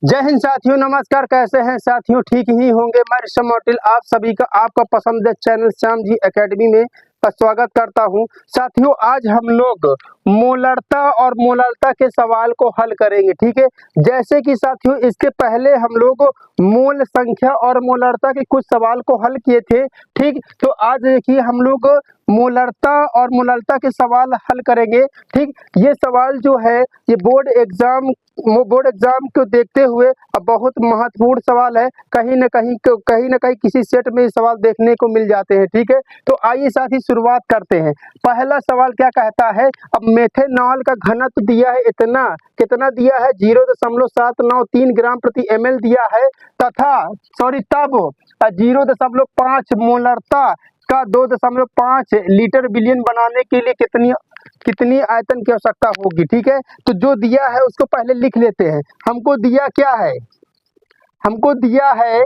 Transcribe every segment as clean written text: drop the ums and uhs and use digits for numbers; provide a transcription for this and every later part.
जय हिंद साथियों, नमस्कार। कैसे हैं साथियों? ठीक ही होंगे। मैं ऋषभ मोटिल आप सभी का आपका पसंदीदा चैनल श्याम जी एकेडमी में स्वागत करता हूं। साथियों, आज हम लोग मोलरता और मोलरता के सवाल को हल करेंगे। ठीक है, जैसे कि साथियों इसके पहले हम लोग मोल संख्या और मोलरता के कुछ सवाल को हल किए थे। ठीक, तो आज देखिए हम लोग मोलरता और मोलरता के सवाल हल करेंगे। ठीक, ये सवाल जो है ये बोर्ड एग्जाम को देखते हुए अब बहुत महत्वपूर्ण सवाल है। कहीं न कहीं किसी सेट में ये सवाल देखने को मिल जाते हैं। ठीक है, तो आइए साथी शुरुआत करते हैं। पहला सवाल क्या कहता है? अब मेथेनॉल का घनत्व दिया है इतना, कितना दिया है? 0.793 ग्राम प्रति ml दिया है तथा तब 0.5 मोलरता का 2.5 लीटर विलयन बनाने के लिए कितनी आयतन की आवश्यकता होगी। ठीक है, तो जो दिया है उसको पहले लिख लेते हैं। हमको दिया क्या है? हमको दिया है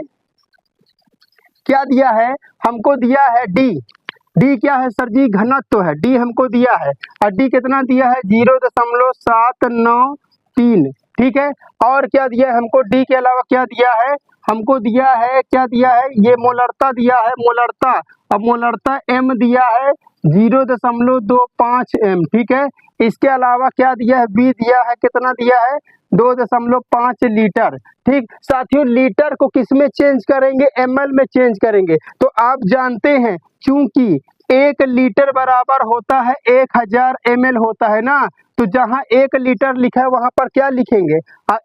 क्या दिया है? हमको दिया है डी क्या है सर जी? घनत्व है। डी हमको दिया है और डी कितना दिया है? 0.793। ठीक है, और क्या दिया है हमको? डी के अलावा क्या दिया है हमको? दिया है क्या दिया है? ये मोलरता दिया है, मोलरता। अब मोलरता एम दिया है 0.25 m। ठीक है, इसके अलावा क्या दिया है? बी दिया है, कितना दिया है? 2.5 लीटर। ठीक साथियों, लीटर को किस में चेंज करेंगे? ml में चेंज करेंगे। तो आप जानते हैं क्योंकि 1 लीटर बराबर होता है 1000 ml होता है ना, तो जहाँ 1 लीटर लिखा है वहां पर क्या लिखेंगे?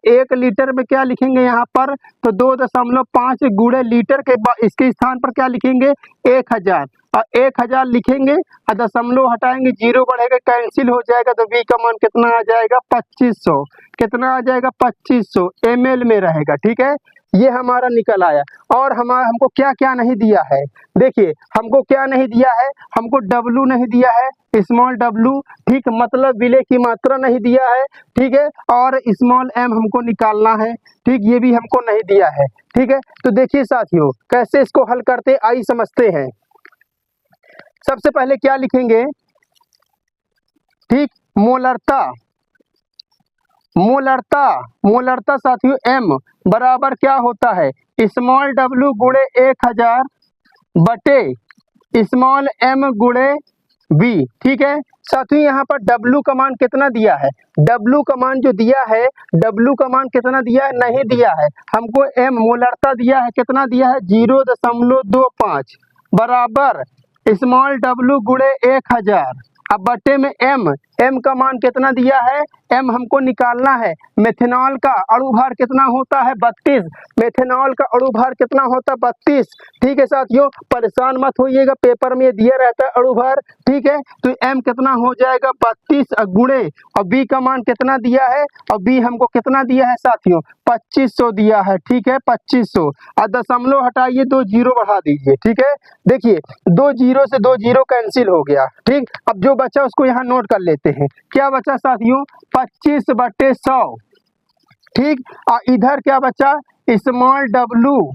1 लीटर में क्या लिखेंगे यहाँ पर? तो 2.5 गुणे लीटर के इसके स्थान पर क्या लिखेंगे? 1000 और 1000 लिखेंगे और दशमलव हटाएंगे, जीरो बढ़ेगा, कैंसिल हो जाएगा, तो v का मान कितना आ जाएगा? 2500। कितना आ जाएगा? 2500 ml में रहेगा। ठीक है, ये हमारा निकल आया। और हमको क्या क्या नहीं दिया है? देखिए हमको क्या नहीं दिया है? हमको W नहीं दिया है, स्मॉल w। ठीक, मतलब विलय की मात्रा नहीं दिया है। ठीक है, और स्मॉल m हमको निकालना है। ठीक, ये भी हमको नहीं दिया है। ठीक है, तो देखिए साथियों कैसे इसको हल करते, आइए समझते हैं। सबसे पहले क्या लिखेंगे? ठीक, मोलरता साथियों m बराबर क्या होता है? स्मॉल w गुणे 1000 बटे स्मॉल m गुणे v। ठीक है साथियों, यहाँ पर w का मान कितना दिया है? w का मान जो दिया है, w का मान कितना दिया है? नहीं दिया है हमको। m मोलरता दिया है, कितना दिया है? 0.25 बराबर स्मॉल w गुणे 1000 अब बटे में m का मान कितना दिया है? m हमको निकालना है। मेथेनॉल का अणुभार कितना होता है? 32। मेथेनॉल का अणुभार कितना होता है? 32। ठीक है साथियों, परेशान मत होइएगा, पेपर में दिया रहता है अणुभार। ठीक है, तो m कितना हो जाएगा? 32 गुणे और b का मान कितना दिया है? और b हमको कितना दिया है साथियों? 2500 दिया है। ठीक है, 2500 और दशमलव हटाइए, 2 जीरो बढ़ा दीजिए। ठीक है, देखिए 2 जीरो से 2 जीरो कैंसिल हो गया। ठीक, अब जो बचा उसको यहाँ नोट कर लेते हैं। क्या बचा साथियों? 25/100। ठीक, और इधर क्या बचा? Small w।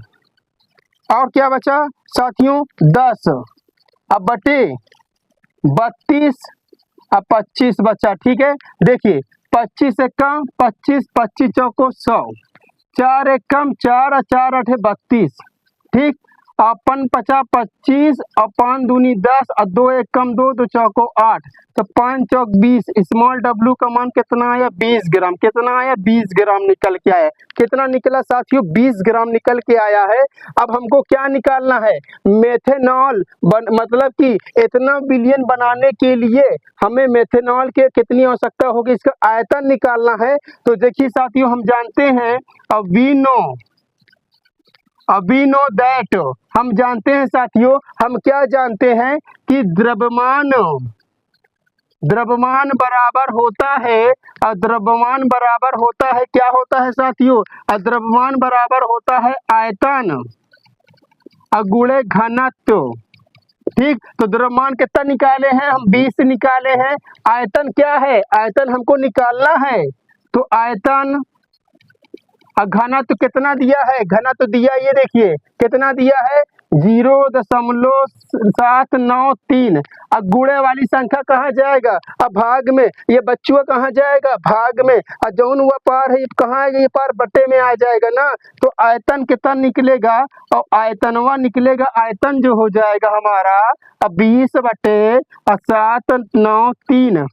और क्या बचा साथियों? 10 अब बटे 32 अब 25 बचा। ठीक है, देखिए 25 से कम 25, 25 चौको 100, 4 एक कम 4 और 4 8 32। ठीक, अपन 50 25 और 5 दूनी 10 और 2 एक कम 2, 2 चौको 8, तो 5 चौक 20। स्मॉल w का मान कितना आया? 20 ग्राम। कितना आया? 20 ग्राम निकल के आया। कितना निकला साथियों? 20 ग्राम निकल के आया है। अब हमको क्या निकालना है? मेथेनॉल मतलब कि इतना विलयन बनाने के लिए हमें मेथेनॉल के कितनी आवश्यकता होगी, इसका आयतन निकालना है। तो देखिए साथियों, हम जानते हैं वी नो दैट, हम जानते हैं साथियों, हम क्या जानते हैं कि द्रव्यमान बराबर होता है, और द्रव्यमान बराबर होता है, क्या होता है साथियों? द्रव्यमान बराबर होता है आयतन गुणे घनत्व। ठीक, तो द्रव्यमान कितना निकाले हैं हम? 20 निकाले हैं। आयतन क्या है? आयतन हमको निकालना है, तो आयतन घनत्व कितना दिया है? घनत्व दिया, ये देखिए कितना दिया है? 0.793। अब गुणे वाली संख्या कहाँ जाएगा? अब भाग में। ये बच्चुआ कहाँ जाएगा? भाग में। और जौन हुआ पार है ये कहाँ आएगा? ये पार बटे में आ जाएगा ना। तो आयतन कितना निकलेगा? और आयतनवा निकलेगा, आयतन जो हो जाएगा हमारा अब 20/793।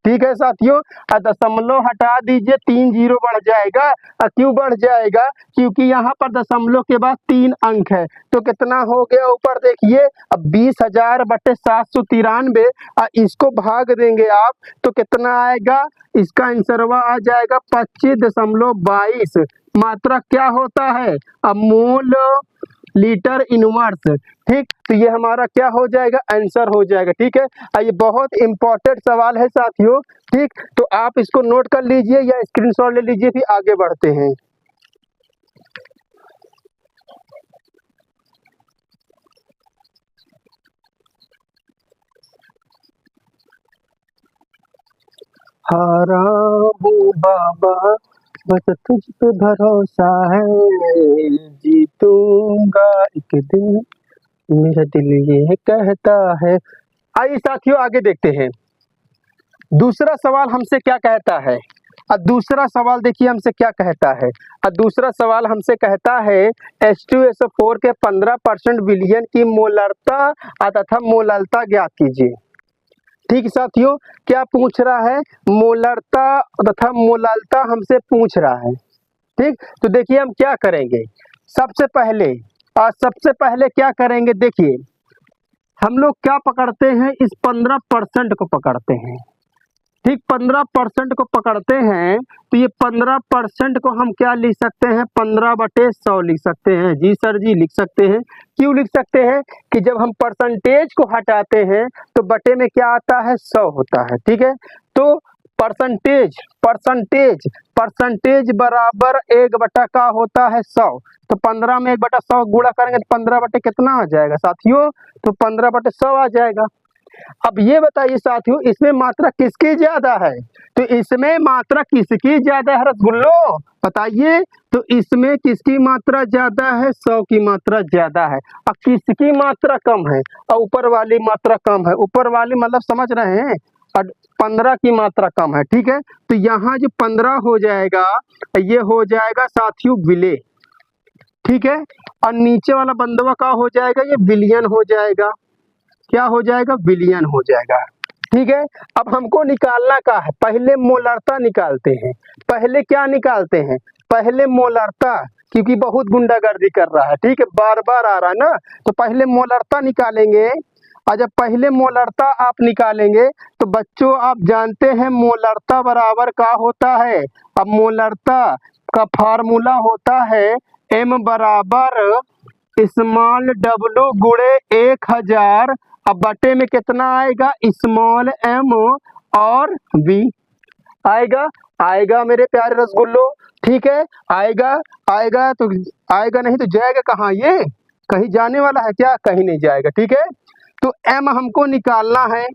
ठीक है साथियों, दशमलव हटा दीजिए, 3 जीरो बढ़ जाएगा। क्यों बढ़ जाएगा? क्योंकि यहाँ पर दशमलव के बाद 3 अंक है। तो कितना हो गया ऊपर देखिए, अब 20,000/793। इसको भाग देंगे आप तो कितना आएगा? इसका आंसरवा आ जाएगा 25.22। मात्रा क्या होता है? अब मोल लीटर इनवर्स। ठीक, तो ये हमारा क्या हो जाएगा? आंसर हो जाएगा। ठीक है, ये बहुत इंपॉर्टेंट सवाल है साथियों। ठीक, तो आप इसको नोट कर लीजिए या स्क्रीनशॉट ले लीजिए, फिर आगे बढ़ते हैं। हारा हूँ बाबा बस तुझ पे भरोसा है, जीतूंगा एक दिन मेरा दिल ये कहता है। आइए साथियों आगे देखते हैं। दूसरा सवाल हमसे क्या कहता है? दूसरा सवाल देखिए हमसे क्या कहता है। दूसरा सवाल हमसे कहता है H2SO4 के 15% विलयन की मोलरता तथा मोललता ज्ञात कीजिए। ठीक साथियों, क्या पूछ रहा है? मोलरता तथा मोललता हमसे पूछ रहा है। ठीक, तो देखिए हम क्या करेंगे। सबसे पहले क्या करेंगे? देखिए हम लोग क्या पकड़ते हैं, इस 15% को पकड़ते हैं। ठीक, 15% को पकड़ते हैं तो ये 15% को हम क्या लिख सकते हैं? 15/100 लिख सकते हैं। जी सर जी, लिख सकते हैं। क्यों लिख सकते हैं? कि जब हम परसेंटेज को हटाते हैं तो बटे में क्या आता है? 100 होता है। ठीक है, तो परसेंटेज बराबर 1 का होता है 100। तो 15 में 1/100 गुणा करेंगे तो 15 बटे कितना आ जाएगा साथियों? तो 15/100 आ जाएगा। अब ये बताइए साथियों, इसमें मात्रा किसकी ज्यादा है? तो इसमें मात्रा किसकी ज्यादा है रसगुल्लो? बताइए। तो इसमें किसकी मात्रा ज्यादा है? 100 की मात्रा ज्यादा है। अब किसकी मात्रा कम है? और ऊपर वाली मात्रा कम है। ऊपर वाली मतलब समझ रहे हैं? और 15 की मात्रा कम है। ठीक है, तो यहाँ जो 15 हो जाएगा ये हो जाएगा साथियों विले। ठीक है, और नीचे वाला बंदवा का हो जाएगा? ये विलियन हो जाएगा। क्या हो जाएगा? विलियन हो जाएगा। ठीक है, अब हमको निकालना क्या है? पहले मोलरता निकालते हैं। पहले क्या निकालते हैं? पहले मोलरता, क्योंकि बहुत गुंडागर्दी कर रहा है। ठीक है, बार बार आ रहा है ना, तो पहले मोलरता निकालेंगे। और जब पहले मोलरता आप निकालेंगे तो बच्चों आप जानते हैं मोलरता बराबर क्या होता है? अब मोलरता का फार्मूला होता है M बराबर स्मॉल w गुणे 1000। अब बटे में कितना आएगा? स्मॉल m और v आएगा मेरे प्यारे रसगुल्लो। ठीक है, आएगा तो आएगा, नहीं तो जाएगा कहाँ? ये कहीं जाने वाला है क्या? कहीं नहीं जाएगा। ठीक है, तो m हमको निकालना है।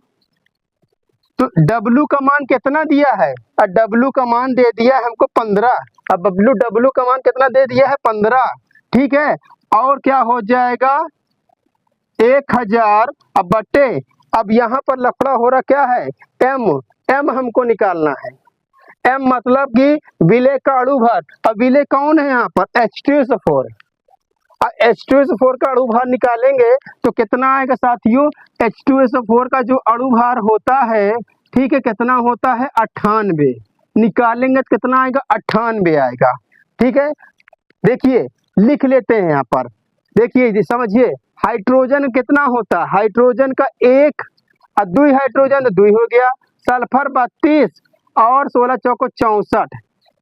तो w का मान कितना दिया है? और w का मान दे दिया है हमको 15। अब w का मान कितना दे दिया है? 15। ठीक है, और क्या हो जाएगा? 1000। अब बटे, अब यहाँ पर लफड़ा हो रहा क्या है? m हमको निकालना है। m मतलब कि विलेय का अणु भार। अब विलेय कौन है यहाँ पर? H2SO4। H2SO4 का अणु भार निकालेंगे तो कितना आएगा साथियों? H2SO4 का जो अणु भार होता है, ठीक है, कितना होता है? 98। निकालेंगे तो कितना आएगा? 98 आएगा। ठीक है, देखिए लिख लेते हैं यहाँ पर। देखिए जी, समझिए हाइड्रोजन कितना होता है? हाइड्रोजन का 1 और 2 हाइड्रोजन तो 2 हो गया। सल्फर 32 और 16 चौको 64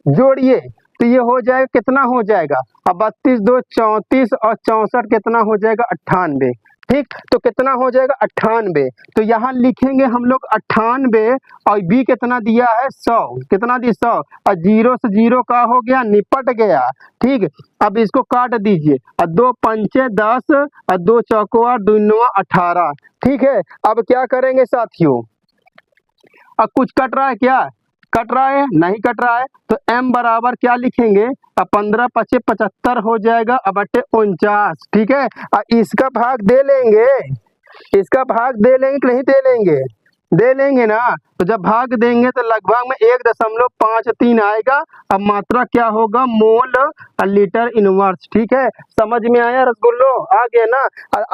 जोड़िए तो ये हो जाएगा, कितना हो जाएगा? अब 32 2 34 और 64 कितना हो जाएगा? 98। ठीक, तो कितना हो जाएगा? 98। तो यहाँ लिखेंगे हम लोग 98 और बी कितना दिया है? 100। कितना दी? 100। और 0 से 0 का हो गया? निपट गया। ठीक, अब इसको काट दीजिए। और 2 पंचे 10 और 2 चौको 8 2 9 18। ठीक है, अब क्या करेंगे साथियों? अब कुछ कट रहा है क्या? कट रहा है? नहीं कट रहा है। तो m बराबर क्या लिखेंगे? अब 15 पचे 75 हो जाएगा, अब बटे 49। ठीक है, इसका भाग दे लेंगे, इसका भाग दे लेंगे कि नहीं दे लेंगे? दे लेंगे ना। तो जब भाग देंगे तो लगभग में 1.53 आएगा। अब मात्रा क्या होगा? Mole litre inverse. ठीक है, समझ में आया रसगुल्लो? आ गया ना?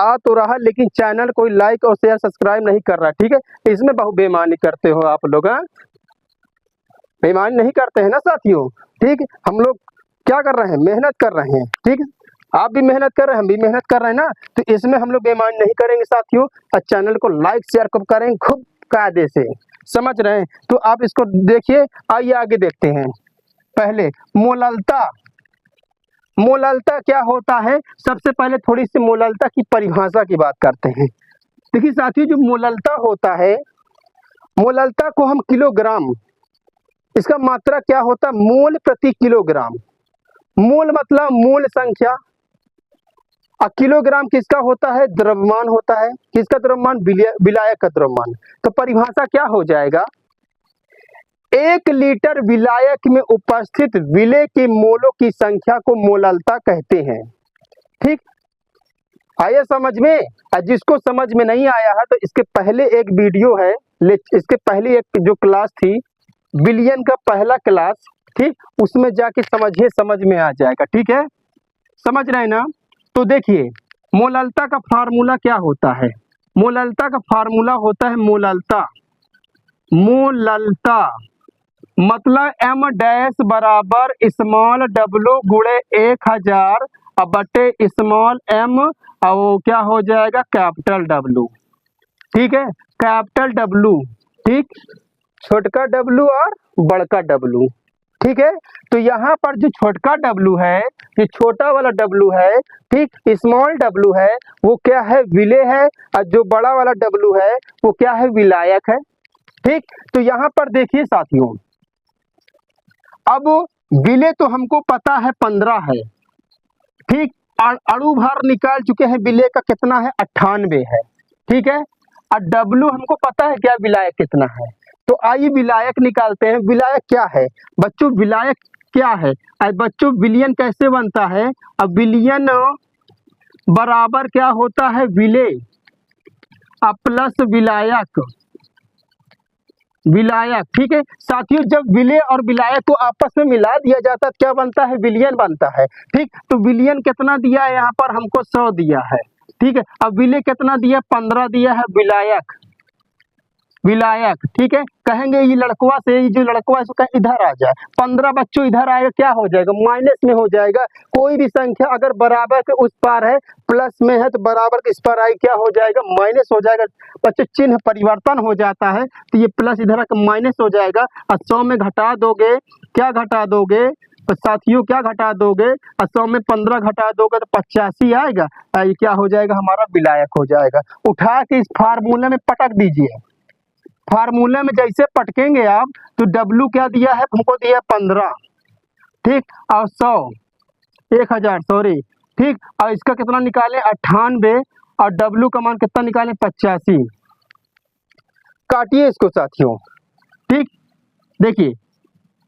आ तो रहा, लेकिन चैनल कोई लाइक और शेयर सब्सक्राइब नहीं कर रहा। ठीक है, इसमें बहुत बेईमानी करते हो आप लोग। बेईमानी नहीं करते हैं ना साथियों। ठीक, हम लोग क्या कर रहे हैं? मेहनत कर रहे हैं। ठीक, आप भी मेहनत कर रहे हैं, हम भी मेहनत कर रहे हैं ना, तो इसमें हम लोग बेईमानी नहीं करेंगे साथियों। और चैनल को लाइक शेयर कब करेंगे? खूब कायदे से, समझ रहे हैं? तो आप इसको देखिए। आइए आगे देखते हैं। पहले मोललता, मोललता क्या होता है? सबसे पहले थोड़ी सी मोललता की परिभाषा की बात करते हैं। देखिए साथियों, जो मोललता होता है, मोललता को हम किलोग्राम, इसका मात्रा क्या होता है? मोल प्रति किलोग्राम। मोल मतलब मोल संख्या, और किलोग्राम किसका होता है? द्रव्यमान होता है। किसका द्रव्यमान? विलायक का द्रव्यमान। तो परिभाषा क्या हो जाएगा? 1 लीटर विलायक में उपस्थित विलेय के मोलों की संख्या को मोललता कहते हैं। ठीक, आया समझ में? और जिसको समझ में नहीं आया है तो इसके पहले एक वीडियो है, इसके पहले एक जो क्लास थी विलियन का पहला क्लास, ठीक, उसमें जाके समझिए, समझ में आ जाएगा। ठीक है, समझ रहे हैं ना? तो देखिए मोललता का फार्मूला क्या होता है? मोललता का फार्मूला होता है मोललता, मोललता मतलब m डैश बराबर स्मॉल w गुणे 1000 अब बटे स्मॉल m, और वो क्या हो जाएगा? Capital W। ठीक है, कैपिटल W। ठीक, छोटका W और बड़का W। ठीक है, तो यहाँ पर जो छोटका W है, ये छोटा वाला W है, ठीक, स्मॉल W है, वो क्या है? विलेय है। और जो बड़ा वाला W है वो क्या है? विलायक है। ठीक, तो यहाँ पर देखिए साथियों, अब विलेय तो हमको पता है 15 है। ठीक, अणु भार निकाल चुके हैं, विलेय का कितना है? 98 है। ठीक है, और W हमको पता है क्या? विलायक कितना है। तो आइए विलायक निकालते हैं। विलायक क्या है बच्चों? विलायक क्या है? बच्चों विलियन कैसे बनता है? अब विलियन बराबर क्या होता है? विलेय प्लस विलायक, विलायक। ठीक है साथियों, जब विलेय और विलायक को आपस में मिला दिया जाता है क्या बनता है? विलियन बनता है। ठीक, तो विलियन कितना दिया है? यहाँ पर हमको 100 दिया है। ठीक है, अब विलेय कितना दिया? 15 दिया है। विलायक, विलायक। ठीक है, कहेंगे ये लड़कवा से, ये जो लड़कवा है कहीं इधर आ जाए, 15 बच्चों इधर आएगा, क्या हो जाएगा? माइनस में हो जाएगा। कोई भी संख्या अगर बराबर के उस पार है, प्लस में है, तो बराबर के इस पार आई, क्या हो जाएगा? माइनस हो जाएगा। बच्चों चिन्ह परिवर्तन हो जाता है, तो ये प्लस इधर आकर माइनस हो जाएगा। और 100 में घटा दोगे, क्या घटा दोगे तो साथियों? क्या घटा दोगे? 100 में 15 घटा दोगे तो 85 आएगा। ये क्या हो जाएगा? हमारा विलायक हो जाएगा। उठा के इस फार्मूले में पटक दीजिए। फार्मूले में जैसे पटकेंगे आप, तो W क्या दिया है? हमको दिया 15। ठीक, और 100, 1000 सॉरी। ठीक, और इसका कितना निकालें? 98, और W का मान कितना निकालें? 85। काटिए इसको साथियों। ठीक, देखिए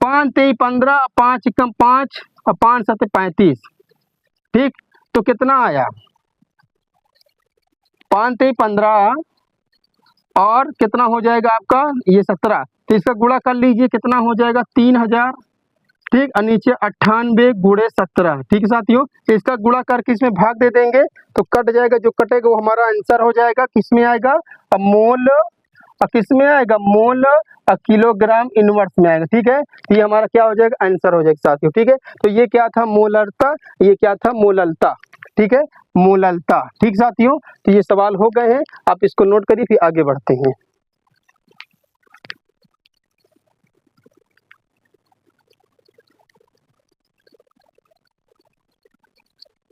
5 3 15, 5 कम 5 और 5 7 35। ठीक, तो कितना आया? 5 3 15 और कितना हो जाएगा आपका? ये 17। तो इसका गुणा कर लीजिए, कितना हो जाएगा? 3000। ठीक, और नीचे 98 गुणे 17। ठीक है साथियों, तो इसका गुणा करके इसमें भाग दे देंगे तो कट जाएगा। जो कटेगा वो हमारा आंसर हो जाएगा। किस में आएगा? अब मोल, और किस में आएगा? मोल और किलोग्राम इनवर्स में आएगा। ठीक है, तो ये हमारा क्या हो जाएगा? आंसर हो जाएगा साथियों। ठीक है, तो ये क्या था? मोलरता। ये क्या था? मोललता। ठीक है, मोललता। ठीक साथियों, तो ये सवाल हो गए हैं, आप इसको नोट करिए, फिर आगे बढ़ते हैं।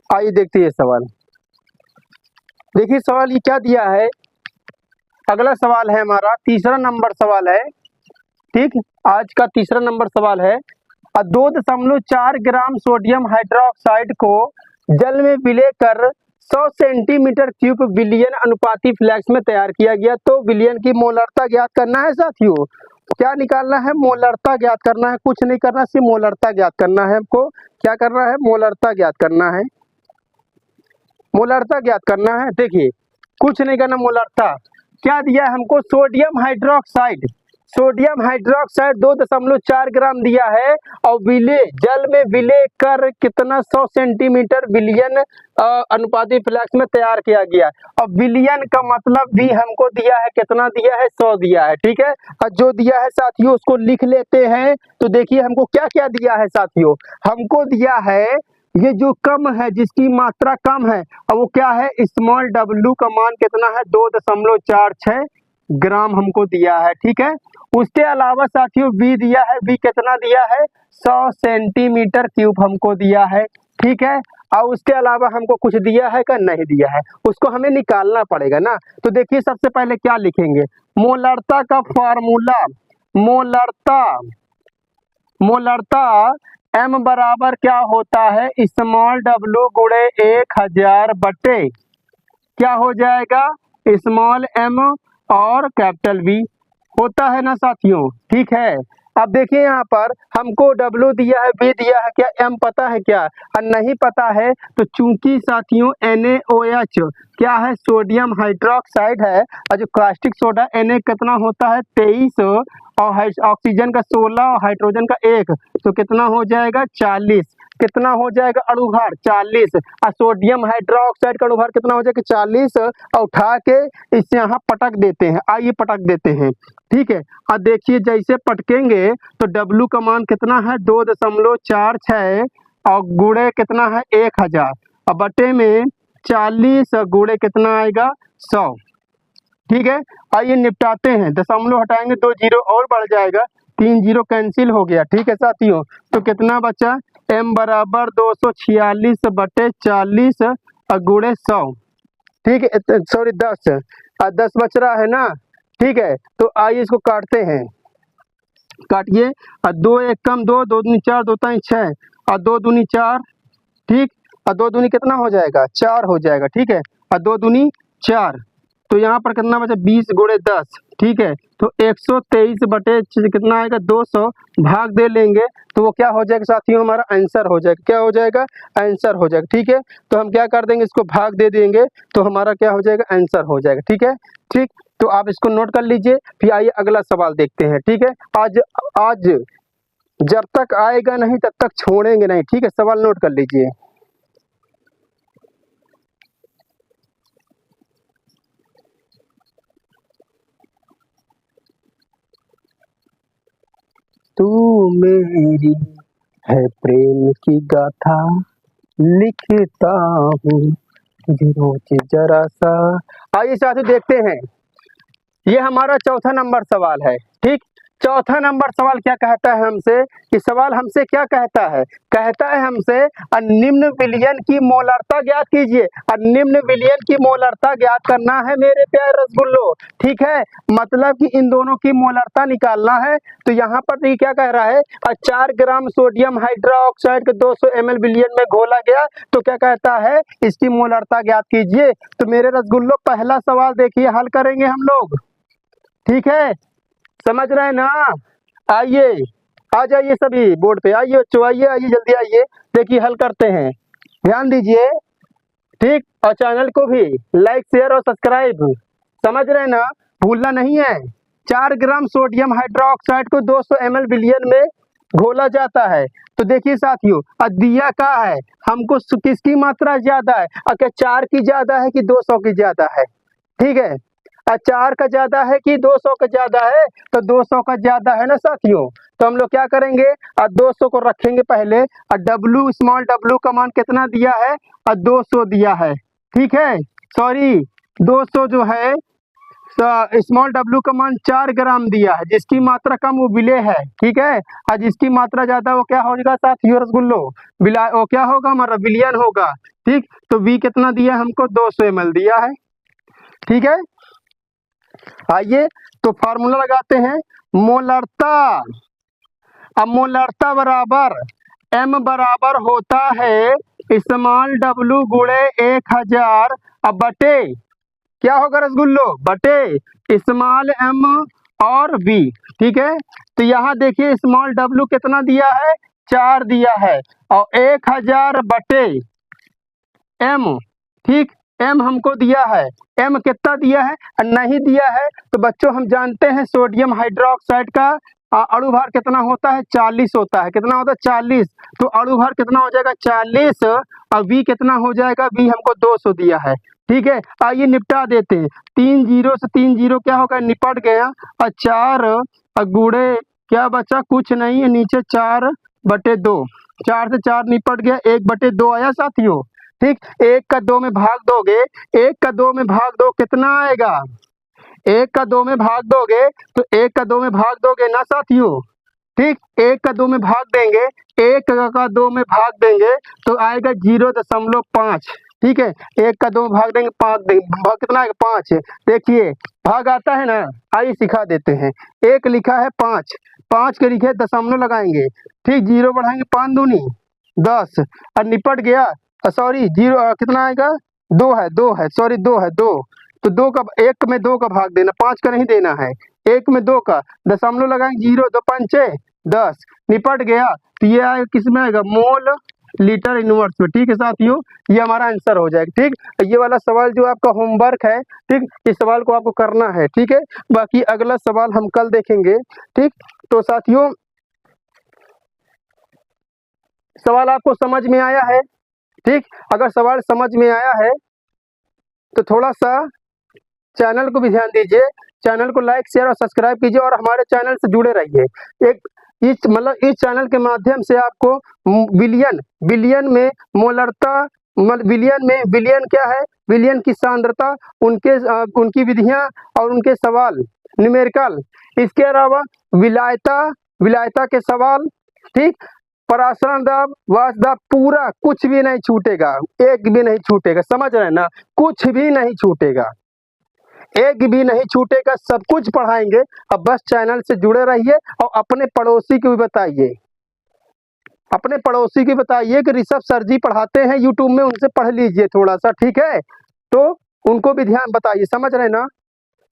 आइए देखते हैं ये सवाल। देखिए सवाल ये क्या दिया है। अगला सवाल है हमारा, तीसरा नंबर सवाल है। ठीक, आज का तीसरा नंबर सवाल है। 2.4 ग्राम सोडियम हाइड्रोक्साइड को जल में विलेय कर 100 सेंटीमीटर क्यूब विलियन अनुपाती फ्लैक्स में तैयार किया गया। तो विलियन की मोलरता ज्ञात करना है साथियों। क्या निकालना है, मोलरता ज्ञात करना है, कुछ नहीं करना, सिर्फ मोलरता ज्ञात करना है हमको। क्या करना है, मोलरता ज्ञात करना है, मोलरता ज्ञात करना है। देखिए कुछ नहीं करना, मोलरता क्या दिया है हमको, सोडियम हाइड्रोक्साइड, सोडियम हाइड्रोक्साइड 2.4 ग्राम दिया है, और विलय जल में विलय कर कितना 100 सेंटीमीटर विलियन अनुपाती फ्लैक्स में तैयार किया गया। और विलियन का मतलब भी हमको दिया है, कितना दिया है, 100 दिया है, ठीक है। और जो दिया है साथियों उसको लिख लेते हैं। तो देखिए हमको क्या क्या दिया है साथियों, हमको दिया है ये जो कम है, जिसकी मात्रा कम है, और वो क्या है, स्मॉल डब्लू का मान कितना है, 2.46 ग्राम हमको दिया है, ठीक है। उसके अलावा साथियों बी दिया है, बी कितना दिया है, 100 सेंटीमीटर क्यूब हमको दिया है, ठीक है। और उसके अलावा हमको कुछ दिया है का नहीं दिया है, उसको हमें निकालना पड़ेगा ना। तो देखिए सबसे पहले क्या लिखेंगे, मोलरता का फॉर्मूला, मोलरता, मोलरता m बराबर क्या होता है, स्मॉल w गुणे 1000 बटे क्या हो जाएगा, स्मॉल m और कैपिटल V होता है ना साथियों, ठीक है। अब देखिए यहाँ पर हमको W दिया है, B दिया है, क्या M पता है क्या, और नहीं पता है। तो चूंकि साथियों NaOH क्या है, सोडियम हाइड्रोक्साइड है, और जो कास्टिक सोडा Na कितना होता है 23, और ऑक्सीजन का 16 और हाइड्रोजन का 1, तो कितना हो जाएगा 40, कितना हो जाएगा अणुभार 40, और सोडियम हाइड्रोक्साइड का अणुभार कितना हो जाएगा 40, और उठा के इसे यहाँ पटक देते हैं, आइए पटक देते हैं, ठीक है। और देखिए जैसे पटकेंगे तो W का मान कितना है 2.46, और गुणे कितना है 1000, और बटे में 40 गुणे कितना आएगा 100, ठीक है। आइए निपटाते हैं, दशमलव हटाएंगे 2 जीरो और बढ़ जाएगा, 3 जीरो कैंसिल हो गया, ठीक है साथियों। तो कितना बचा, m बराबर 246 बटे 40 गुणे 100, ठीक है, सॉरी 10, 10 बच रहा है ना, ठीक है। तो आइए इसको काटते हैं, काटिए, और 2 1 कम 2, 2 दूनी 4, 2 3 6, और 2 दूनी 4, ठीक, और 2 दूनी कितना हो जाएगा 4 हो जाएगा, ठीक है, और 2 दूनी 4, तो यहाँ पर कितना बचा 20 गुणे 10, ठीक है। तो 123 बटे कितना आएगा 200, भाग दे लेंगे तो वो क्या हो जाएगा साथियों, हमारा आंसर हो जाएगा, क्या हो जाएगा, आंसर हो जाएगा, ठीक है। तो हम क्या कर देंगे, इसको भाग दे देंगे तो हमारा क्या हो जाएगा, आंसर हो जाएगा, ठीक है, ठीक। तो आप इसको नोट कर लीजिए, फिर आइए अगला सवाल देखते हैं, ठीक है। आज जब तक आएगा नहीं तब तक छोड़ेंगे नहीं, ठीक है। सवाल नोट कर लीजिए, तू मेरी है प्रेम की गाथा, लिखता हूँ रोज जरा सा। आइए साथियों देखते हैं, ये हमारा चौथा नंबर सवाल है, ठीक। चौथा नंबर सवाल क्या कहता है हमसे, कि सवाल हमसे क्या कहता है, कहता है हमसे निम्न विलयन की मोलरता ज्ञात कीजिए, और निम्न विलयन की मोलरता ज्ञात करना है मेरे प्यारे रसगुल्लो, ठीक है। मतलब कि इन दोनों की मोलरता निकालना है। तो यहाँ पर ये क्या कह रहा है, 4 ग्राम सोडियम हाइड्रोक्साइड के 200 ml विलयन में घोला गया, तो क्या कहता है इसकी मोलरता ज्ञात कीजिए। तो मेरे रसगुल्लो पहला सवाल देखिए हल करेंगे हम लोग, ठीक है, समझ रहे हैं ना। आइए आ जाइए सभी बोर्ड पे, आइए बच्चों, आइए आइए जल्दी आइए, देखिए हल करते हैं, ध्यान दीजिए, ठीक। और चैनल को भी लाइक शेयर और सब्सक्राइब, समझ रहे हैं ना, भूलना नहीं है। 4 ग्राम सोडियम हाइड्रोक्साइड को 200 ml विलयन में घोला जाता है। तो देखिए साथियों, दिया क्या है हमको, किसकी मात्रा ज्यादा है, क्या 4 की ज्यादा है कि 200 की ज्यादा है, ठीक है। 4 का ज्यादा है कि 200 का ज्यादा है, तो 200 का ज्यादा है ना साथियों। तो हम लोग क्या करेंगे, 200 को रखेंगे पहले, और W स्मॉल W का मान कितना दिया है, 200 दिया है, ठीक है। सॉरी 200 जो है स्मॉल W का मान 4 ग्राम दिया है, जिसकी मात्रा कम वो विलय है, ठीक है। और जिसकी मात्रा ज्यादा वो क्या होगा साथियों रसगुल्लो, विला वो क्या होगा हमारा विलयन होगा, ठीक। तो V कितना दिया हमको 200 ml दिया है, ठीक है। आइए तो फार्मूला लगाते हैं, मोलरता, अब मोलरता बराबर m बराबर होता है स्मॉल W गुणे 1000, अब बटे क्या होगा रसगुल्लो, बटे स्मॉल m और V, ठीक है। तो यहाँ देखिए स्मॉल w कितना दिया है, 4 दिया है, और 1000 बटे m, ठीक, m हमको दिया है, m कितना दिया है, नहीं दिया है। तो बच्चों हम जानते हैं सोडियम हाइड्रोक्साइड का अणु भार कितना होता है, 40 होता है। कितना होता है, 40। तो अणु भार कितना हो जाएगा, 40, और V कितना हो जाएगा, V हमको 200 दिया है, ठीक है। आइए निपटा देते हैं, 3 जीरो से 3 जीरो क्या होगा, निपट गया, और 4 गुणे क्या बचा, कुछ नहीं है, नीचे 4/2, 4 से 4 निपट गया, 1/2 आया साथियों, ठीक। 1 का 2 में भाग दोगे, 1 का 2 में भाग दो कितना आएगा, 1 का 2 में भाग दोगे तो 1 का 2 में भाग दोगे ना साथियों, ठीक। 1 का 2 में भाग देंगे, 1 का 2 में भाग देंगे तो आएगा 0.5, ठीक है। 1 का 2 में भाग देंगे, 5 देंगे, भाग कितना आएगा, 5। देखिए भाग आता है ना, आइए सिखा देते हैं। 1 लिखा है 5, 5 के लिखे दशमलव लगाएंगे, ठीक, 0 बढ़ाएंगे, 5 दूनी 10, और निपट गया, सॉरी 0 कितना आएगा, 2 है, 2 है, सॉरी 2 है, 2। तो 2 का 1 में 2 का भाग देना, 5 का नहीं देना है, 1 में 2 का, दशमलव लगाएंगे, 0 2 5 10, निपट गया। तो ये आएगा, किस में आएगा, मोल लीटर इनवर्स में, ठीक है साथियों, ये हमारा आंसर हो जाएगा, ठीक। ये वाला सवाल जो आपका होमवर्क है, ठीक, इस सवाल को आपको करना है, ठीक है। बाकी अगला सवाल हम कल देखेंगे, ठीक। तो साथियों सवाल आपको समझ में आया है, ठीक। अगर सवाल समझ में आया है तो थोड़ा सा चैनल को भी ध्यान दीजिए, चैनल को लाइक शेयर और सब्सक्राइब कीजिए, और हमारे चैनल से जुड़े रहिए। एक इस चैनल के माध्यम से आपको बिलियन में मोलरता, बिलियन क्या है, बिलियन की सांद्रता, उनकी विधियां और उनके सवाल न्यूमेरिकल, इसके अलावा विलायता के सवाल, ठीक, परासरण दाब, वाष्प दाब, पूरा कुछ भी नहीं छूटेगा, एक भी नहीं छूटेगा, समझ रहे हैं ना, कुछ भी नहीं छूटेगा, एक भी नहीं छूटेगा, सब कुछ पढ़ाएंगे। अब बस चैनल से जुड़े रहिए, और अपने पड़ोसी को भी बताइए, अपने पड़ोसी की बताइए कि ऋषभ सर जी पढ़ाते हैं यूट्यूब में, उनसे पढ़ लीजिए थोड़ा सा, ठीक है। तो उनको भी ध्यान बताइए, समझ रहे हैं ना।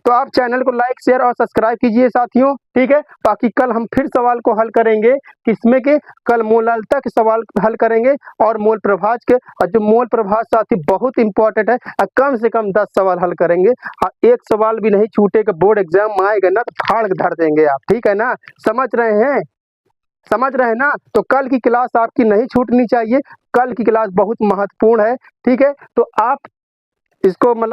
तो आप चैनल को लाइक शेयर और सब्सक्राइब कीजिए साथियों, ठीक है। बाकी कल हम फिर सवाल को हल करेंगे, किसमें के, कल मोलालता के सवाल हल करेंगे, और मोल प्रभाज के, और जो मोल प्रभाज साथी बहुत इंपॉर्टेंट है, कम से कम 10 सवाल हल करेंगे, और एक सवाल भी नहीं छूटेगा, बोर्ड एग्जाम में आएगा ना तो फाड़ धर देंगे आप, ठीक है ना, समझ रहे हैं, समझ रहे हैं ना। तो कल की क्लास आपकी नहीं छूटनी चाहिए, कल की क्लास बहुत महत्वपूर्ण है, ठीक है। तो आप इसको मतलब